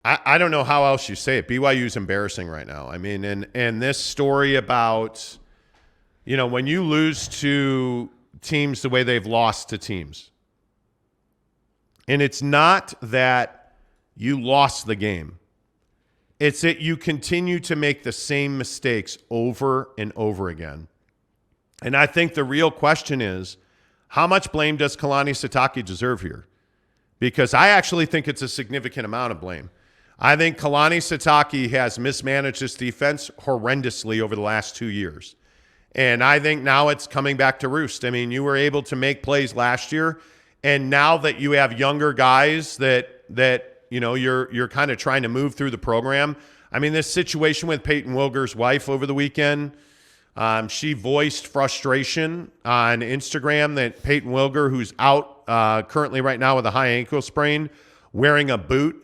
I don't know how else you say it. BYU's embarrassing right now. I mean, and this story about, when you lose to teams the way they've lost to teams, and it's not that you lost the game. It's that you continue to make the same mistakes over and over again. And I think the real question is, how much blame does Kalani Sitake deserve here? Because I actually think it's a significant amount of blame. I think Kalani Sitake has mismanaged this defense horrendously over the last 2 years. And I think now it's coming back to roost. I mean, you were able to make plays last year, and now that you have younger guys that you're kind of trying to move through the program. I mean, this situation with Peyton Wilger's wife over the weekend, she voiced frustration on Instagram that Peyton Wilger, who's out currently right now with a high ankle sprain, wearing a boot,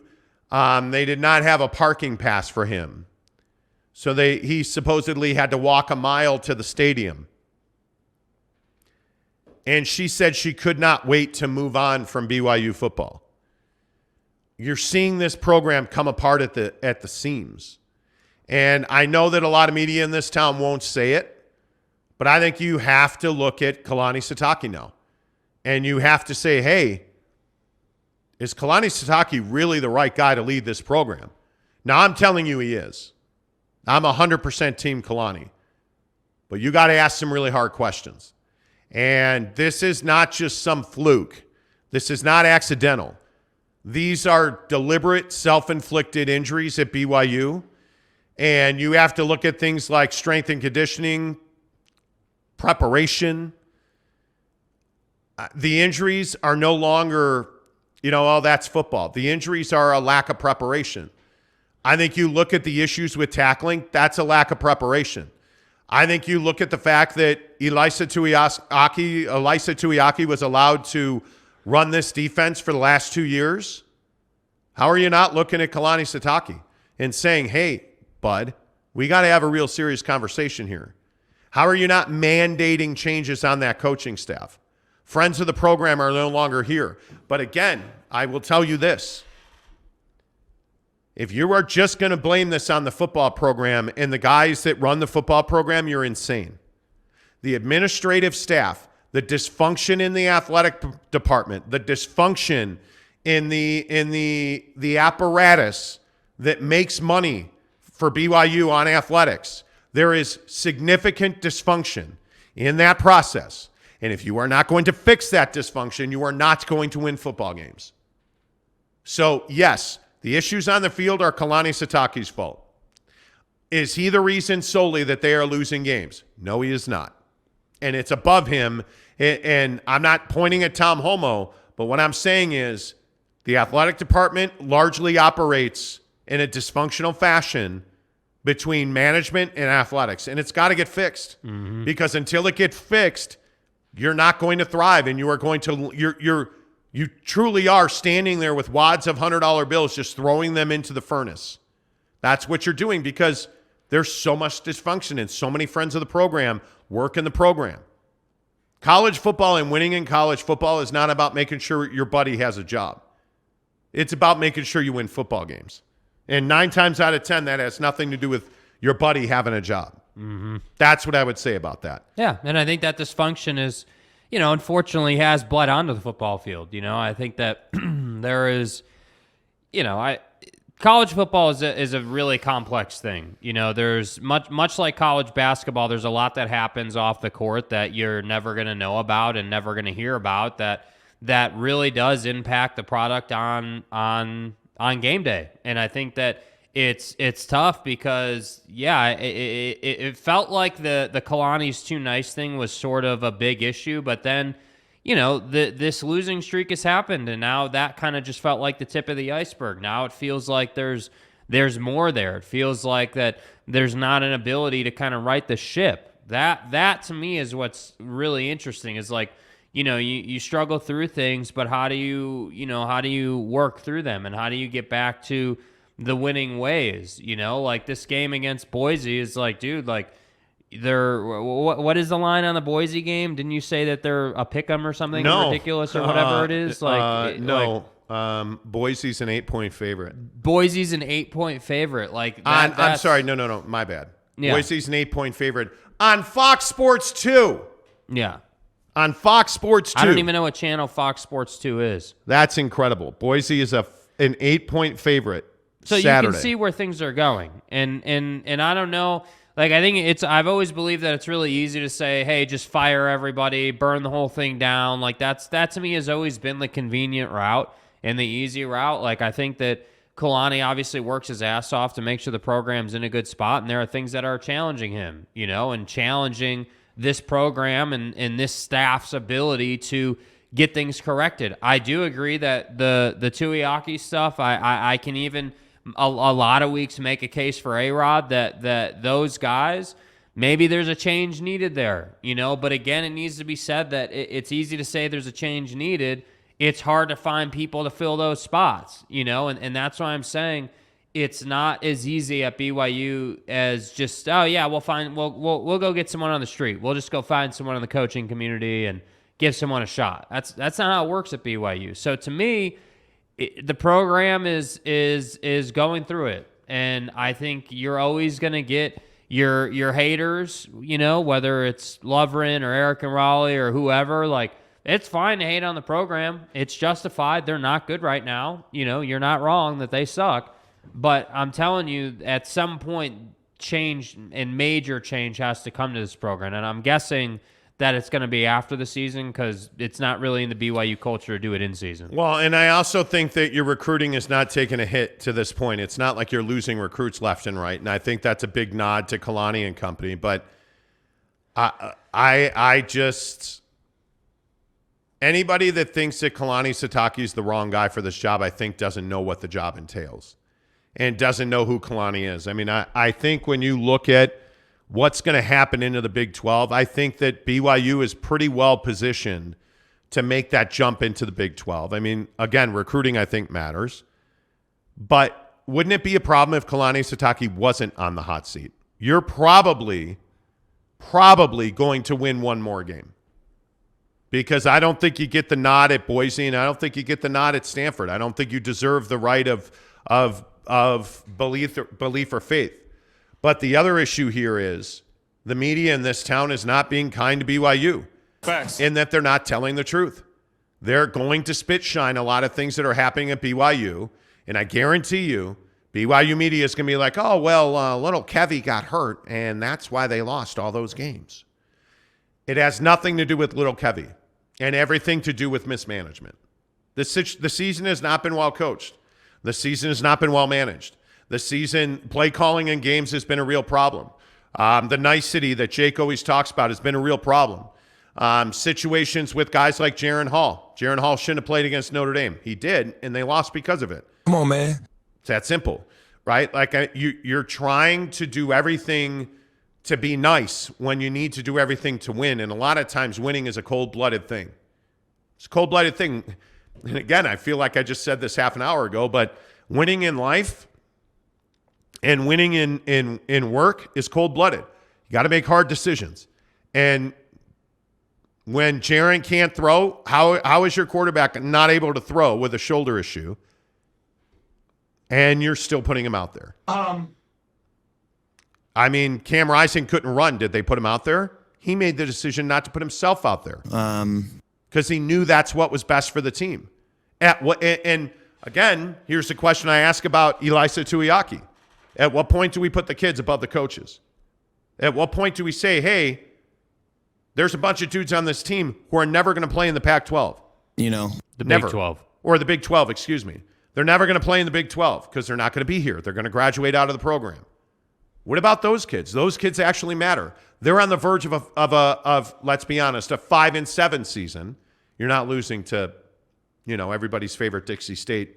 they did not have a parking pass for him. So he supposedly had to walk a mile to the stadium. And she said she could not wait to move on from BYU football. You're seeing this program come apart at the seams. And I know that a lot of media in this town won't say it, but I think you have to look at Kalani Sitake now. And you have to say, hey, is Kalani Sitake really the right guy to lead this program? Now, I'm telling you he is. I'm 100% team Kalani. But you got to ask some really hard questions. And this is not just some fluke. This is not accidental. These are deliberate, self-inflicted injuries at BYU. And you have to look at things like strength and conditioning, preparation. The injuries are no longer, that's football. The injuries are a lack of preparation. I think you look at the issues with tackling, that's a lack of preparation. I think you look at the fact that Elisa Tuiaki was allowed to run this defense for the last 2 years. How are you not looking at Kalani Sitake and saying, hey, bud, we got to have a real serious conversation here? How are you not mandating changes on that coaching staff? Friends of the program are no longer here. But again, I will tell you this. If you are just going to blame this on the football program and the guys that run the football program, you're insane. The administrative staff, the dysfunction in the athletic department, the dysfunction in the apparatus that makes money for BYU on athletics, there is significant dysfunction in that process. And if you are not going to fix that dysfunction, you are not going to win football games. So, yes, the issues on the field are Kalani Sitake's fault. Is he the reason solely that they are losing games? No, he is not. And it's above him. And I'm not pointing at Tom Homo, but what I'm saying is the athletic department largely operates in a dysfunctional fashion between management and athletics. And it's got to get fixed. Mm-hmm. Because until it gets fixed, you're not going to thrive, and you are going to you truly are standing there with wads of $100 bills, just throwing them into the furnace. That's what you're doing because there's so much dysfunction and so many friends of the program work in the program. College football and winning in college football is not about making sure your buddy has a job. It's about making sure you win football games. And 9 times out of 10, that has nothing to do with your buddy having a job. Mm-hmm. That's what I would say about that. Yeah, and I think that dysfunction is, unfortunately has bled onto the football field. I think that there is, college football is a really complex thing. There's much like college basketball, there's a lot that happens off the court that you're never going to know about and never going to hear about that really does impact the product on game day. And I think that it's tough because, it felt like the Kalani's too nice thing was sort of a big issue, but then, this losing streak has happened, and now that kind of just felt like the tip of the iceberg. Now it feels like there's more there. It feels like that there's not an ability to kind of right the ship. That to me is what's really interesting is like, you struggle through things, but how do you work through them, and how do you get back to the winning ways? Like this game against Boise is like, dude, like what is the line on the Boise game? Didn't you say that they're a pick 'em or something ridiculous or whatever it is? Like no. Boise's an 8-point favorite. Boise's an 8-point favorite. Like I'm sorry. No. My bad. Yeah. Boise's an 8-point favorite on Fox Sports 2. Yeah. On Fox Sports 2. I don't even know what channel Fox Sports 2 is. That's incredible. Boise is an 8-point favorite. So Saturday. You can see where things are going. And I don't know. Like, I think I've always believed that it's really easy to say, hey, just fire everybody, burn the whole thing down. Like, that to me has always been the convenient route and the easy route. Like, I think that Kalani obviously works his ass off to make sure the program's in a good spot, and there are things that are challenging him, and challenging this program and this staff's ability to get things corrected. I do agree that the Tuiaki stuff, I can even a lot of weeks make a case for A-Rod that those guys, maybe there's a change needed there, but again, it needs to be said that it's easy to say there's a change needed. It's hard to find people to fill those spots, and that's why I'm saying it's not as easy at BYU as just, oh yeah, we'll go get someone on the street. We'll just go find someone in the coaching community and give someone a shot. That's not how it works at BYU. So to me, the program is going through it, and I think you're always going to get your haters, whether it's Lovren or Eric and Raleigh or whoever. Like, it's fine to hate on the program. It's justified. They're not good right now. You're not wrong that they suck. But I'm telling you, at some point, change and major change has to come to this program. And I'm guessing that it's going to be after the season because it's not really in the BYU culture to do it in season. Well, and I also think that your recruiting is not taking a hit to this point. It's not like you're losing recruits left and right. And I think that's a big nod to Kalani and company. But I just... Anybody that thinks that Kalani Sitake is the wrong guy for this job, I think doesn't know what the job entails and doesn't know who Kalani is. I mean, I think when you look at what's going to happen into the Big 12, I think that BYU is pretty well positioned to make that jump into the Big 12. I mean, again, recruiting I think matters. But wouldn't it be a problem if Kalani Sitake wasn't on the hot seat? You're probably going to win one more game. Because I don't think you get the nod at Boise, and I don't think you get the nod at Stanford. I don't think you deserve the right of belief or faith. But the other issue here is the media in this town is not being kind to BYU. Facts. In that they're not telling the truth. They're going to spit shine a lot of things that are happening at BYU, and I guarantee you BYU media is going to be like, oh, well, little Kevy got hurt, and that's why they lost all those games. It has nothing to do with little Kevy and everything to do with mismanagement. The season has not been well coached. The season has not been well managed. The season play calling in games has been a real problem. The nicety that Jake always talks about has been a real problem. Situations with guys like Jaron Hall. Jaron Hall shouldn't have played against Notre Dame. He did, and they lost because of it. Come on, man. It's that simple, right? Like you're trying to do everything to be nice when you need to do everything to win. And a lot of times winning is a cold-blooded thing. It's a cold-blooded thing. And again, I feel like I just said this half an hour ago, but winning in life and winning in work is cold-blooded. You got to make hard decisions. And when Jaron can't throw, how is your quarterback not able to throw with a shoulder issue? And you're still putting him out there. I mean, Cam Rising couldn't run. Did they put him out there? He made the decision not to put himself out there because he knew that's what was best for the team. And again, here's the question I ask about Elisa Tuiaki. At what point do we put the kids above the coaches? At what point do we say, hey, there's a bunch of dudes on this team who are never going to play in the Pac-12? The Never. Big 12. Or the Big 12, excuse me. They're never going to play in the Big 12 because they're not going to be here. They're going to graduate out of the program. What about those kids? Those kids actually matter. They're on the verge of let's be honest, a 5-7 season. You're not losing to, everybody's favorite Dixie State,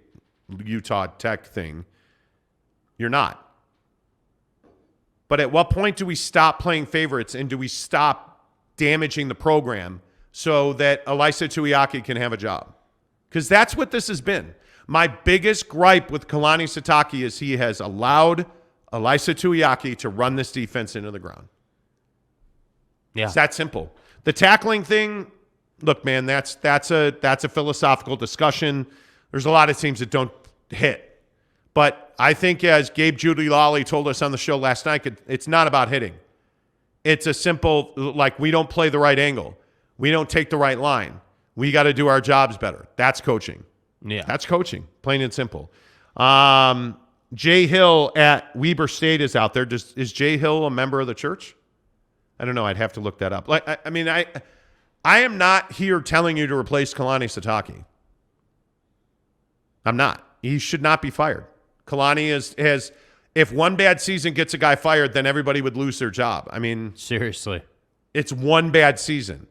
Utah Tech thing. You're not. But at what point do we stop playing favorites and do we stop damaging the program so that Elisa Tuiaki can have a job? Because that's what this has been. My biggest gripe with Kalani Sitake is he has allowed Elisa Tuiaki to run this defense into the ground. Yeah. It's that simple. The tackling thing, look, man, that's a philosophical discussion. There's a lot of teams that don't hit. But I think, as Gabe Giuliani told us on the show last night, it's not about hitting. It's a simple, like, we don't play the right angle. We don't take the right line. We got to do our jobs better. That's coaching. Yeah. That's coaching, plain and simple. Jay Hill at Weber State is out there. Is Jay Hill a member of the church? I don't know. I'd have to look that up. I am not here telling you to replace Kalani Sitake. I'm not. He should not be fired. Kalani has, if one bad season gets a guy fired, then everybody would lose their job. I mean, seriously, it's one bad season.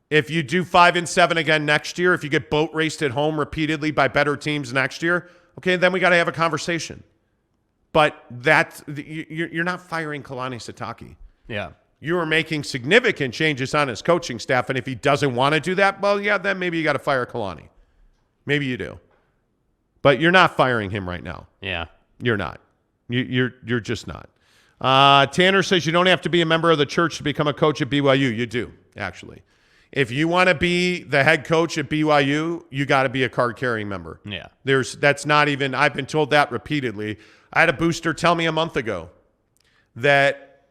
If you do 5-7 again next year, if you get boat raced at home repeatedly by better teams next year, okay, then we got to have a conversation. But you're not firing Kalani Sitake. Yeah. You are making significant changes on his coaching staff, and if he doesn't want to do that, well, yeah, then maybe you got to fire Kalani. Maybe you do. But you're not firing him right now. Yeah. You're not. You're just not. Tanner says you don't have to be a member of the church to become a coach at BYU. You do, actually. If you want to be the head coach at BYU, you got to be a card-carrying member. Yeah. That's not even, I've been told that repeatedly. I had a booster tell me a month ago that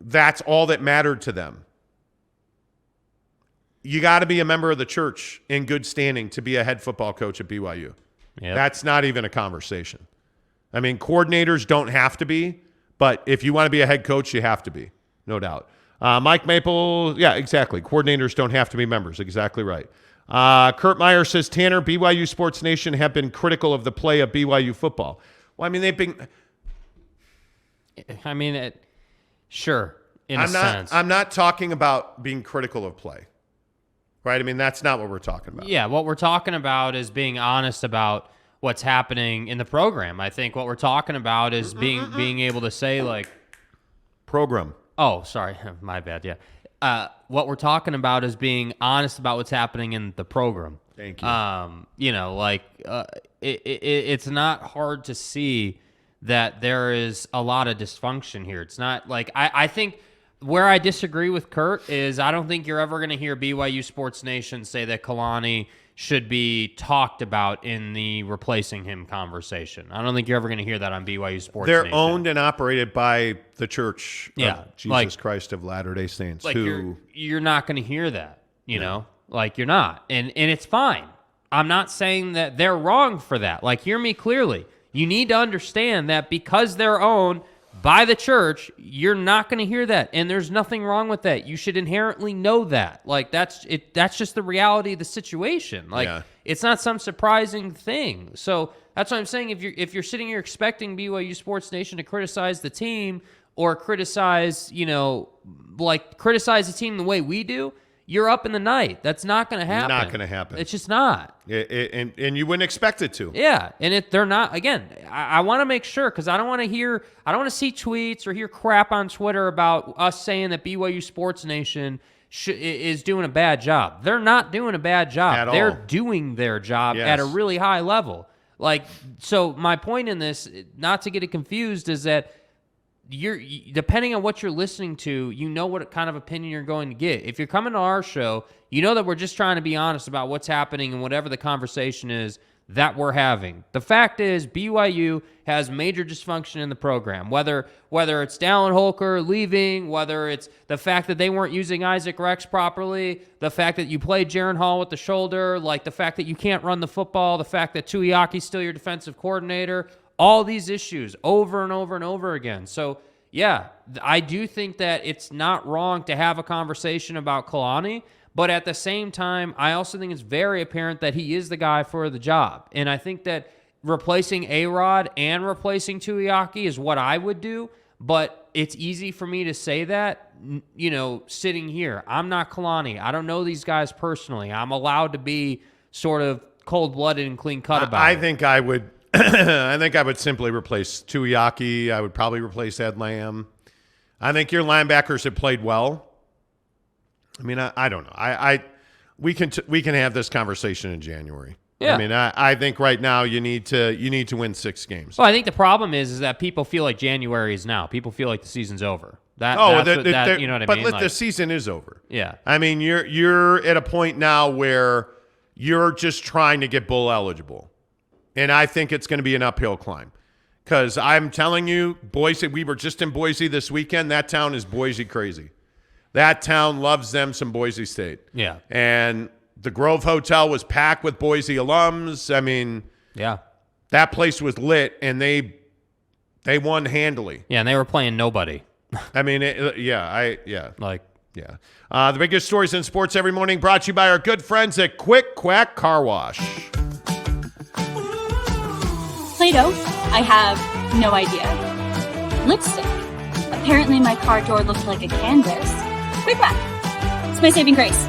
that's all that mattered to them. You got to be a member of the church in good standing to be a head football coach at BYU. Yep. That's not even a conversation. I mean, coordinators don't have to be, but if you want to be a head coach, you have to be, no doubt. Mike Maple, yeah, exactly. Coordinators don't have to be members. Exactly right. Kurt Meyer says, Tanner, BYU Sports Nation have been critical of the play of BYU football. Well, I mean, they've been... Sure, in a sense. I'm not talking about being critical of play, right? I mean, that's not what we're talking about. Yeah, what we're talking about is being honest about what's happening in the program. I think what we're talking about is being able to say, like... Program. Oh, sorry. My bad, yeah. What we're talking about is being honest about what's happening in the program. Thank you. It's not hard to see that there is a lot of dysfunction here. It's not like I think where I disagree with Kurt is I don't think you're ever going to hear BYU Sports Nation say that Kalani should be talked about in the replacing him conversation. I don't think you're ever going to hear that on BYU Sports They're Nation. owned and operated by the Church of Jesus like, Christ of Latter-day Saints. Like you're not going to hear that, you know? Like you're not. And it's fine. I'm not saying that they're wrong for that. Like, hear me clearly. You need to understand that because they're owned by the church, you're not going to hear that. And there's nothing wrong with that. You should inherently know that. Like, that's just the reality of the situation. Like, It's not some surprising thing. So that's what I'm saying. If you're sitting here expecting BYU Sports Nation to criticize the team or criticize the team the way we do, you're up in the night. That's not going to happen. Not going to happen. It's just not. And you wouldn't expect it to. Yeah, and they're not. Again, I want to make sure because I don't want to see tweets or hear crap on Twitter about us saying that BYU Sports Nation is doing a bad job. They're not doing a bad job. They're doing their job at a really high level. Like, so my point in this, not to get it confused, is that you're depending on what you're listening to, you know what kind of opinion you're going to get. If you're coming to our show, you know that we're just trying to be honest about what's happening and whatever the conversation is that we're having. The fact is BYU has major dysfunction in the program, whether it's Dallin Holker leaving, whether it's the fact that they weren't using Isaac Rex properly, the fact that you played Jaron Hall with the shoulder, like the fact that you can't run the football, the fact that Tuiaki's still your defensive coordinator, all these issues over and over and over again. So, yeah, I do think that it's not wrong to have a conversation about Kalani, but at the same time, I also think it's very apparent that he is the guy for the job. And I think that replacing A-Rod and replacing Tuiaki is what I would do, but it's easy for me to say that, you know, sitting here. I'm not Kalani. I don't know these guys personally. I'm allowed to be sort of cold-blooded and clean-cut about it. I think I would I think I would simply replace Tuiaki. I would probably replace Ed Lamb. I think your linebackers have played well. I mean, I don't know. We can have this conversation in January. Yeah. I mean, I think right now you need to win 6 games. Well, I think the problem is that people feel like January is now. People feel like the season's over. You know what I mean? But the season is over. Yeah. I mean, you're at a point now where you're just trying to get bowl eligible. And I think it's going to be an uphill climb. Because I'm telling you, Boise, we were just in Boise this weekend. That town is Boise crazy. That town loves them some Boise State. Yeah. And the Grove Hotel was packed with Boise alums. I mean, yeah, that place was lit, and they won handily. Yeah, and they were playing nobody. I mean, Yeah. The biggest stories in sports every morning brought to you by our good friends at Quick Quack Car Wash. Play-Doh? I have no idea. Lipstick? Apparently my car door looked like a canvas. Quick Quack! It's my saving grace.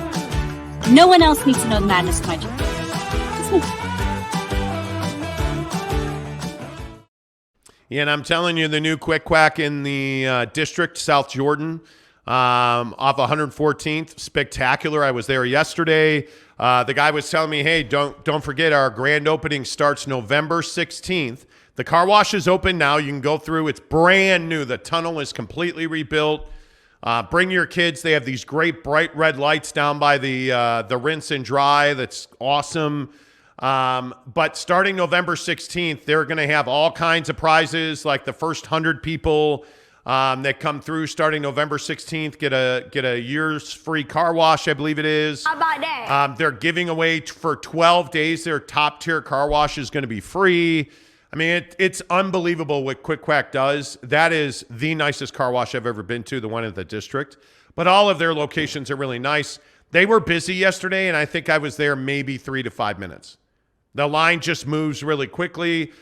No one else needs to know the madness of my journey. Just me. Yeah, and I'm telling you, the new Quick Quack in the district, South Jordan, off 114th, spectacular. I was there yesterday. The guy was telling me, hey, don't forget our grand opening starts November 16th. The car wash is open now. You can go through. It's brand new. The tunnel is completely rebuilt. Bring your kids. They have these great bright red lights down by the rinse and dry. That's awesome. But starting November 16th, they're going to have all kinds of prizes, like the first 100 people that come through starting November 16th get a year's free car wash, I believe it is. How about that? They're giving away for 12 days. Their top tier car wash is going to be free. I mean, it's unbelievable what Quick Quack does. That is the nicest car wash I've ever been to, the one at the district. But all of their locations are really nice. They were busy yesterday, and I think I was there maybe 3 to 5 minutes. The line just moves really quickly.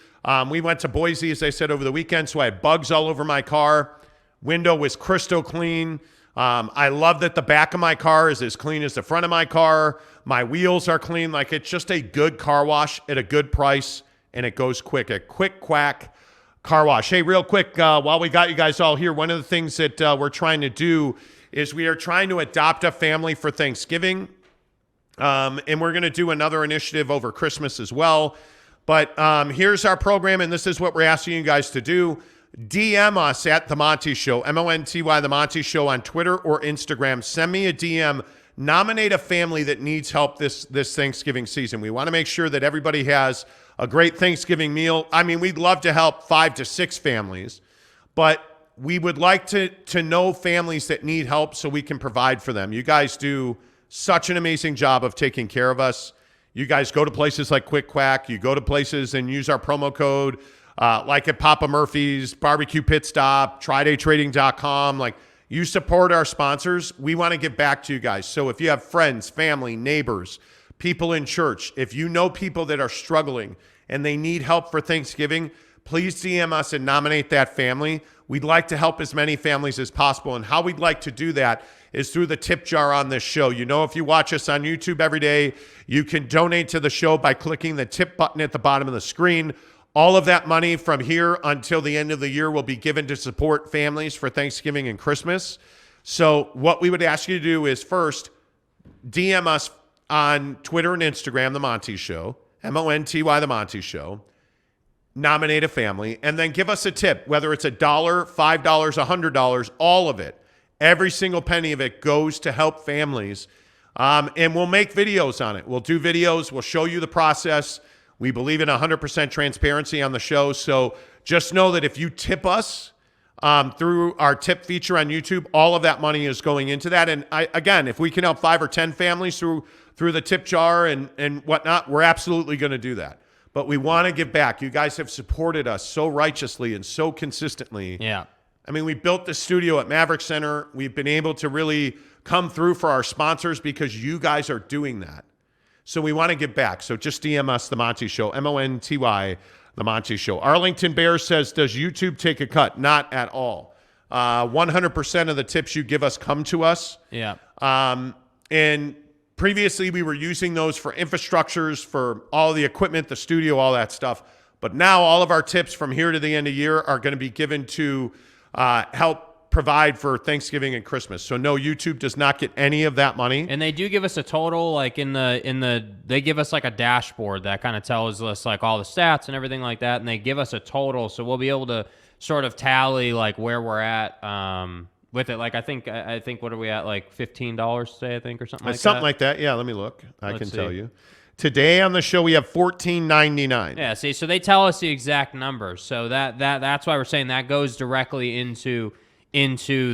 We went to Boise, as I said, over the weekend, so I had bugs all over my car. Window was crystal clean. I love that the back of my car is as clean as the front of my car. My wheels are clean. Like, it's just a good car wash at a good price, and it goes quick. A Quick Quack Car Wash. Hey, real quick, while we got you guys all here, one of the things that we're trying to do is we are trying to adopt a family for Thanksgiving. And we're going to do another initiative over Christmas as well. But here's our program, and this is what we're asking you guys to do. DM us at The Monty Show, Monty, The Monty Show on Twitter or Instagram. Send me a DM. Nominate a family that needs help this Thanksgiving season. We want to make sure that everybody has a great Thanksgiving meal. I mean, we'd love to help 5 to 6 families, but we would like to know families that need help so we can provide for them. You guys do such an amazing job of taking care of us. You guys go to places like Quick Quack. You go to places and use our promo code, like at Papa Murphy's, Barbecue Pit Stop, TridayTrading.com. Like, you support our sponsors. We want to give back to you guys. So if you have friends, family, neighbors, people in church, if you know people that are struggling and they need help for Thanksgiving, please DM us and nominate that family. We'd like to help as many families as possible. And how we'd like to do that is through the tip jar on this show. You know, if you watch us on YouTube every day, you can donate to the show by clicking the tip button at the bottom of the screen. All of that money from here until the end of the year will be given to support families for Thanksgiving and Christmas. So what we would ask you to do is first, DM us on Twitter and Instagram, The Monty Show, Monty, The Monty Show. Nominate a family, and then give us a tip, whether it's $1, $5, $100, all of it. Every single penny of it goes to help families, and we'll make videos on it. We'll do videos. We'll show you the process. We believe in 100% transparency on the show, so just know that if you tip us through our tip feature on YouTube, all of that money is going into that. And again, if we can help 5 or 10 families through the tip jar and whatnot, we're absolutely going to do that. But we want to give back. You guys have supported us so righteously and so consistently. Yeah. I mean, we built the studio at Maverick Center. We've been able to really come through for our sponsors because you guys are doing that. So we want to give back. So just DM us, The Monty Show, Monty, The Monty Show. Arlington Bear says, does YouTube take a cut? Not at all. 100% of the tips you give us come to us. Yeah. And previously, we were using those for infrastructures, for all the equipment, the studio, all that stuff. But now all of our tips from here to the end of the year are going to be given to help provide for Thanksgiving and Christmas. So no, YouTube does not get any of that money. And they do give us a total, like they give us like a dashboard that kind of tells us like all the stats and everything like that. And they give us a total, so we'll be able to sort of tally like where we're at with it. Like I think what are we at, like $15 today, I think, or something like that? Something like that. Yeah, let me look. I can tell you. Today on the show, we have $14.99. Yeah, see, so they tell us the exact numbers. So that's why we're saying that goes directly into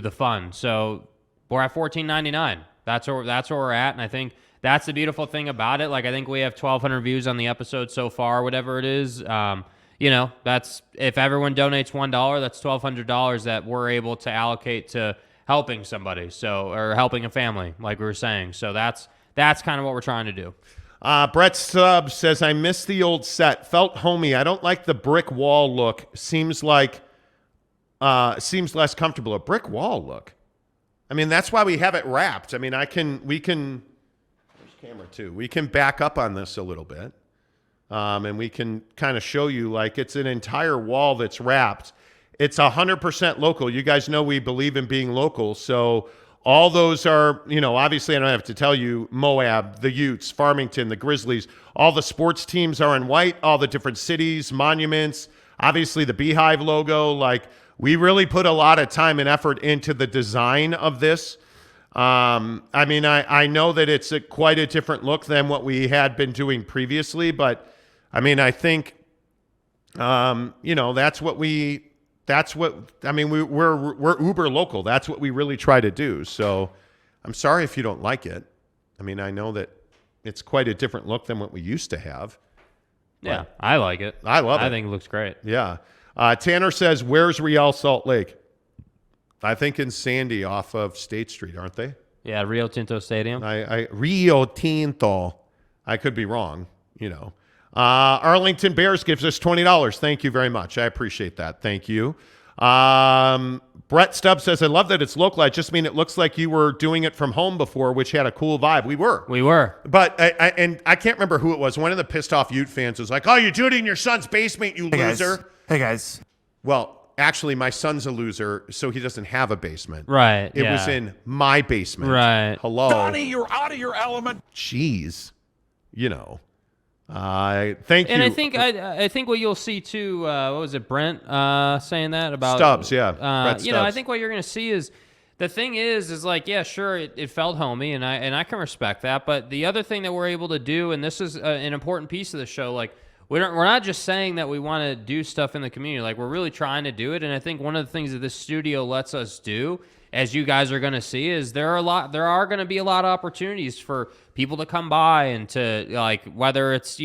the fund. So we're at $14.99. That's where we're at, and I think that's the beautiful thing about it. Like, I think we have 1,200 views on the episode so far, whatever it is. That's if everyone donates $1, that's $1,200 that we're able to allocate to helping somebody, or helping a family, like we were saying. So that's kind of what we're trying to do. Brett Stubbs says, I miss the old set. Felt homey. I don't like the brick wall look. Seems less comfortable. A brick wall look. I mean, that's why we have it wrapped. I mean, we can, there's camera too. We can back up on this a little bit. And we can kind of show you, like, it's an entire wall that's wrapped. It's 100% local. You guys know we believe in being local. So all those are, obviously I don't have to tell you, Moab, the Utes, Farmington, the Grizzlies, all the sports teams are in white, all the different cities, monuments, obviously the Beehive logo. Like, we really put a lot of time and effort into the design of this. I know that it's quite a different look than what we had been doing previously, but I think, we're uber local. That's what we really try to do. So I'm sorry if you don't like it. I know that it's quite a different look than what we used to have. Yeah, I like it. I love it. I think it looks great. Yeah. Tanner says, where's Real Salt Lake? I think in Sandy off of State Street, aren't they? Yeah, Rio Tinto Stadium. Rio Tinto. I could be wrong, Arlington Bears gives us $20. Thank you very much. I appreciate that. Thank you. Brett Stubbs says, I love that it's local. I just mean it looks like you were doing it from home before, which had a cool vibe. We were. But I can't remember who it was. One of the pissed off Ute fans was like, oh, you do it in your son's basement, you loser. Hey, guys. Well, actually, my son's a loser, so he doesn't have a basement. Right. It was in my basement. Right. Hello. Donnie, you're out of your element. Jeez. Thank you. And I think what you'll see too, what was it, Brent saying that about Stubbs, yeah. Brett Stubbs. I think what you're going to see is the thing is like, yeah, sure, it felt homey, and I can respect that. But the other thing that we're able to do, and this is an important piece of the show, like we're not just saying that we want to do stuff in the community, like we're really trying to do it. And I think one of the things that this studio lets us do, as you guys are going to see, is there are going to be a lot of opportunities for people to come by and to, like, whether it's,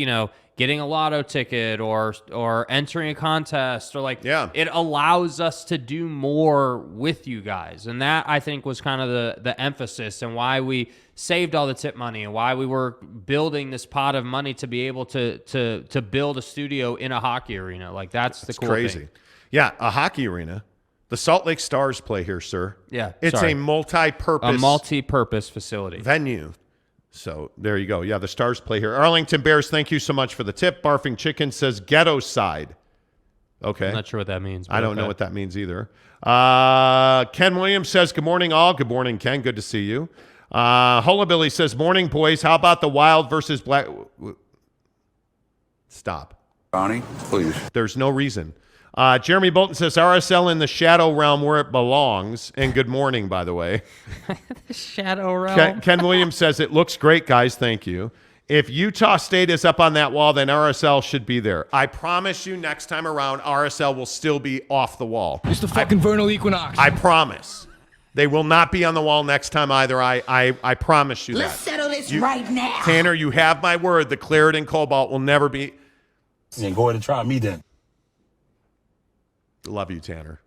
getting a lotto ticket or entering a contest or it allows us to do more with you guys. And that, I think, was kind of the emphasis and why we saved all the tip money and why we were building this pot of money to be able to build a studio in a hockey arena. Like, that's the cool crazy thing. Yeah, a hockey arena. The Salt Lake Stars play here, sir. Yeah, it's a multi-purpose facility venue. So there you go. Yeah, the Stars play here. Arlington Bears, thank you so much for the tip. Barfing Chicken says ghetto side. Okay. I'm not sure what that means. I don't know what that means either. Ken Williams says, good morning, all. Good morning, Ken. Good to see you. Hullabilly says, morning, boys. How about the Wild versus Black? Stop. Donnie, please. There's no reason. Jeremy Bolton says, RSL in the shadow realm where it belongs. And good morning, by the way. The shadow realm. Ken Williams says, it looks great, guys. Thank you. If Utah State is up on that wall, then RSL should be there. I promise you next time around, RSL will still be off the wall. It's the fucking vernal equinox. I promise. They will not be on the wall next time either. I promise you that. Let's settle this right now. Tanner, you have my word. The Claret and Cobalt will never be. Go ahead and try me then. Love you, Tanner.